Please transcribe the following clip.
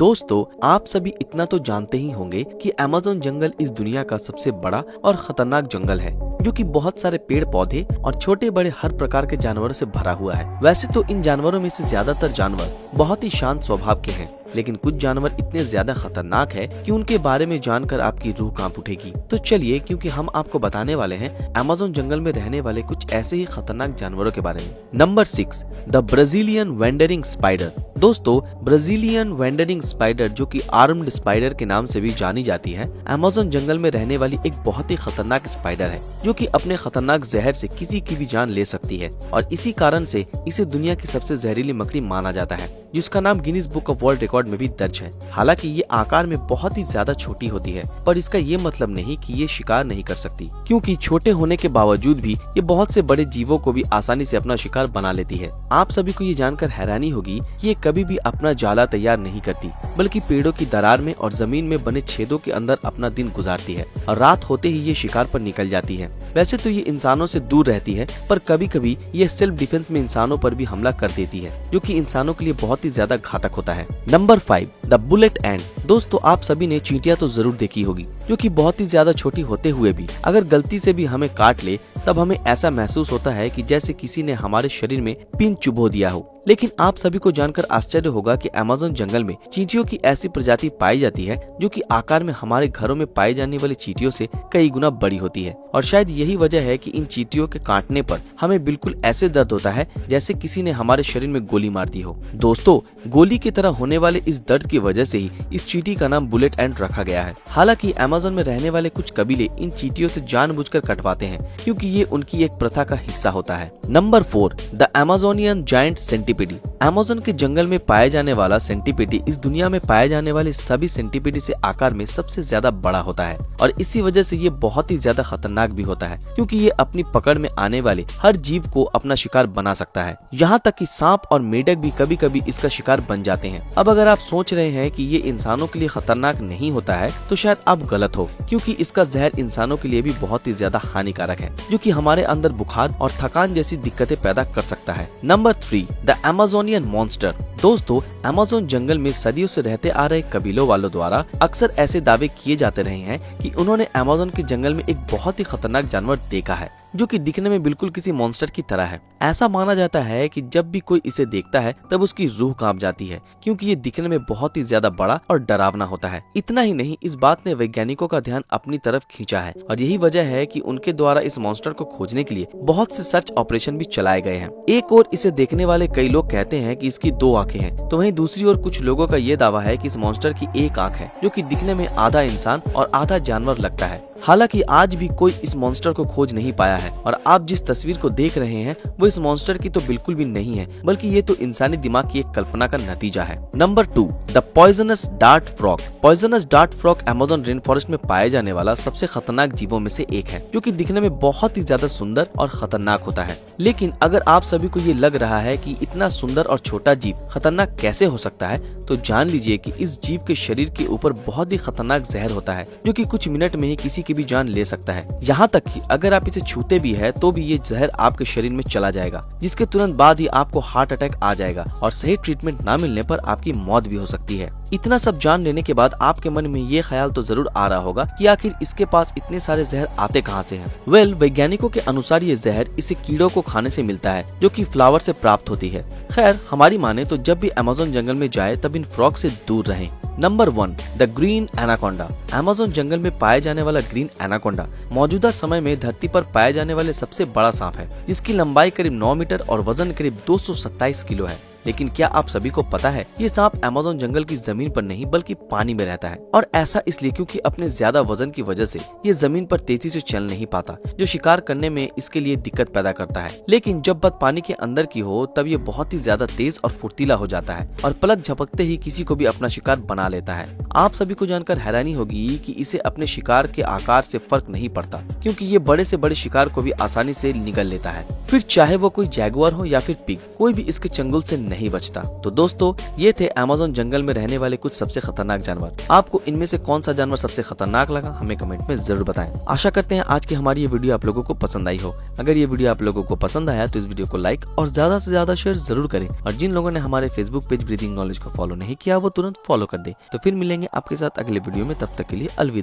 दोस्तों, आप सभी इतना तो जानते ही होंगे कि अमेज़न जंगल इस दुनिया का सबसे बड़ा और खतरनाक जंगल है, जो कि बहुत सारे पेड़ पौधे और छोटे बड़े हर प्रकार के जानवरों से भरा हुआ है। वैसे तो इन जानवरों में से ज्यादातर जानवर बहुत ही शांत स्वभाव के हैं, लेकिन कुछ जानवर इतने ज्यादा खतरनाक है कि उनके बारे में जानकर आपकी रूह कांप उठेगी। तो चलिए, क्योंकि हम आपको बताने वाले हैं अमेज़न जंगल में रहने वाले कुछ ऐसे ही खतरनाक जानवरों के बारे में। Number 6, the Brazilian wandering spider. दोस्तों, ब्राजीलियन वेंडरिंग स्पाइडर, जो कि आर्म्ड स्पाइडर के नाम से भी जानी जाती है, अमेज़न जंगल में रहने वाली एक बहुत ही खतरनाक स्पाइडर है, जो कि अपने खतरनाक जहर से किसी की भी जान ले सकती है और इसी कारण से इसे दुनिया की सबसे जहरीली मकड़ी माना जाता है, जिसका नाम Guinness book of world record में भी दर्ज है। हालांकि ये आकार में बहुत ही ज्यादा छोटी होती है, पर इसका ये मतलब नहीं कि ये शिकार नहीं कर सकती, क्योंकि छोटे होने के बावजूद भी ये बहुत से बड़े जीवों को भी आसानी से अपना शिकार बना लेती है। आप सभी को ये जानकर हैरानी होगी कि ये कभी भी अपना जाला तैयार नहीं करती, बल्कि पेड़ों की दरार में और जमीन में बने छेदों के अंदर अपना दिन गुजारती है और रात होते ही ये शिकार पर निकल जाती है। वैसे तो ये इंसानों से दूर रहती है, पर कभी कभी ये सेल्फ डिफेंस में इंसानों पर भी हमला कर देती है, जो कि इंसानों के लिए बहुत ही ज्यादा घातक होता है। नंबर 5, द बुलेट एंट। दोस्तों, आप सभी ने चींटियां तो जरूर देखी होगी, जो कि बहुत ही ज्यादा छोटी होते हुए भी अगर गलती से भी हमें काट ले, तब हमें ऐसा महसूस होता है कि जैसे किसी ने हमारे शरीर में पिन चुभो दिया हो। लेकिन आप सभी को जानकर आश्चर्य होगा कि अमेज़न जंगल में चींटियों की ऐसी प्रजाति पाई जाती है, जो कि आकार में हमारे घरों में पाई जाने वाली चींटियों से कई गुना बड़ी होती है। और शायद यही वजह है कि इन चींटियों के काटने पर हमें बिल्कुल ऐसे दर्द होता है जैसे किसी ने हमारे शरीर में गोली मार दी हो। दोस्तों, गोली की तरह होने वाले इस दर्द की वजह से ही इस चींटी का नाम बुलेट एंट रखा गया है। हालांकि अमेज़न में रहने वाले कुछ कबीले इन चींटियों से जानबूझकर कटवाते हैं, क्योंकि ये उनकी एक प्रथा का हिस्सा होता है। Number 4, the Amazonian giant centipede. Amazon के जंगल में पाए जाने वाला सेंटीपीडी इस दुनिया में पाए जाने वाले सभी सेंटीपीडी से आकार में सबसे ज्यादा बड़ा होता है और इसी वजह से ये बहुत ही ज्यादा खतरनाक भी होता है, क्योंकि ये अपनी पकड़ में आने वाले हर जीव को अपना शिकार बना सकता है। यहाँ तक कि सांप और मेढक भी कभी कभी इसका शिकार बन जाते हैं। अब अगर आप सोच रहे हैं कि ये इंसानों के लिए खतरनाक नहीं होता है, तो शायद आप गलत हो, क्योंकि इसका जहर इंसानों के लिए भी बहुत ही ज्यादा हानिकारक है, जो कि हमारे अंदर बुखार और थकान जैसी दिक्कतें पैदा कर सकता है। Number 3, the Amazonian monster. दोस्तों, अमेज़न जंगल में सदियों से रहते आ रहे कबीलों वालों द्वारा अक्सर ऐसे दावे किए जाते रहे हैं कि उन्होंने अमेज़न के जंगल में एक बहुत ही खतरनाक जानवर देखा है, जो कि दिखने में बिल्कुल किसी मॉन्स्टर की तरह है। ऐसा माना जाता है कि जब भी कोई इसे देखता है तब उसकी रूह कांप जाती है, क्योंकि ये दिखने में बहुत ही ज्यादा बड़ा और डरावना होता है। इतना ही नहीं, इस बात ने वैज्ञानिकों का ध्यान अपनी तरफ खींचा है और यही वजह है कि उनके द्वारा इस मॉन्स्टर को खोजने के लिए बहुत से सर्च ऑपरेशन भी चलाए गए हैं। एक और इसे देखने वाले कई लोग कहते हैं कि इसकी 2 आंखें हैं, तो वहीं दूसरी ओर कुछ लोगों का ये दावा है कि इस मॉन्स्टर की 1 आंख है, जो कि दिखने में आधा इंसान और आधा जानवर लगता है। हालांकि आज भी कोई इस मॉन्स्टर को खोज नहीं पाया है और आप जिस तस्वीर को देख रहे हैं वो इस मॉन्स्टर की तो बिल्कुल भी नहीं है, बल्कि ये तो इंसानी दिमाग की एक कल्पना का नतीजा है। Number 2, the poisonous dart frog. Poisonous dart frog Amazon rain forest में पाए जाने वाला सबसे खतरनाक जीवों में से एक है, जो कि दिखने में बहुत ही ज्यादा सुंदर और खतरनाक होता है। लेकिन अगर आप सभी को ये लग रहा है कि इतना सुंदर और छोटा जीव खतरनाक कैसे हो सकता है, तो जान लीजिए कि इस जीव के शरीर के ऊपर बहुत ही खतरनाक जहर होता है, जो कि कुछ मिनट में ही किसी की भी जान ले सकता है। यहाँ तक कि अगर आप इसे छूते भी है तो भी ये जहर आपके शरीर में चला जाएगा, जिसके तुरंत बाद ही आपको हार्ट अटैक आ जाएगा और सही ट्रीटमेंट ना मिलने पर आपकी मौत भी हो सकती है। इतना सब जान लेने के बाद आपके मन में ये ख्याल तो जरूर आ रहा होगा कि आखिर इसके पास इतने सारे जहर आते कहाँ से हैं? वैज्ञानिकों के अनुसार ये जहर इसे कीड़ों को खाने से मिलता है, जो कि फ्लावर से प्राप्त होती है। खैर, हमारी माने तो जब भी अमेज़न जंगल में जाए तब इन फ्रॉग से दूर रहें। Number 1, the green anaconda. Amazon जंगल में पाए जाने वाला ग्रीन एनाकोंडा मौजूदा समय में धरती पर पाए जाने वाले सबसे बड़ा सांप है, जिसकी लंबाई करीब 9 मीटर और वजन करीब 227 किलो है। लेकिन क्या आप सभी को पता है, ये सांप अमेज़न जंगल की जमीन पर नहीं बल्कि पानी में रहता है, और ऐसा इसलिए क्योंकि अपने ज्यादा वजन की वजह से ये जमीन पर तेजी से चल नहीं पाता, जो शिकार करने में इसके लिए दिक्कत पैदा करता है। लेकिन जब बात पानी के अंदर की हो, तब ये बहुत ही ज्यादा तेज और फुर्तीला हो जाता है और पलक झपकते ही किसी को भी अपना शिकार बना लेता है। आप सभी को जानकर हैरानी होगी कि इसे अपने शिकार के आकार से फर्क नहीं पड़ता, क्योंकि ये बड़े से बड़े शिकार को भी आसानी से निगल लेता है। फिर चाहे वो कोई जैगुआर हो या फिर पिग, कोई भी इसके चंगुल से नहीं बचता। तो दोस्तों, ये थे अमेज़न जंगल में रहने वाले कुछ सबसे खतरनाक जानवर। आपको इनमें से कौन सा जानवर सबसे खतरनाक लगा, हमें कमेंट में जरूर बताएं। आशा करते हैं आज की हमारी ये वीडियो आप लोगों को पसंद आई हो। अगर ये वीडियो आप लोगों को पसंद आया तो इस वीडियो को लाइक और ज्यादा से ज्यादा शेयर जरूर करें, और जिन लोगों ने हमारे फेसबुक पेज ब्रीदिंग नॉलेज को फॉलो नहीं किया वो तुरंत फॉलो कर दे। तो फिर मिलेंगे आपके साथ अगले वीडियो में, तब तक के लिए अलविदा।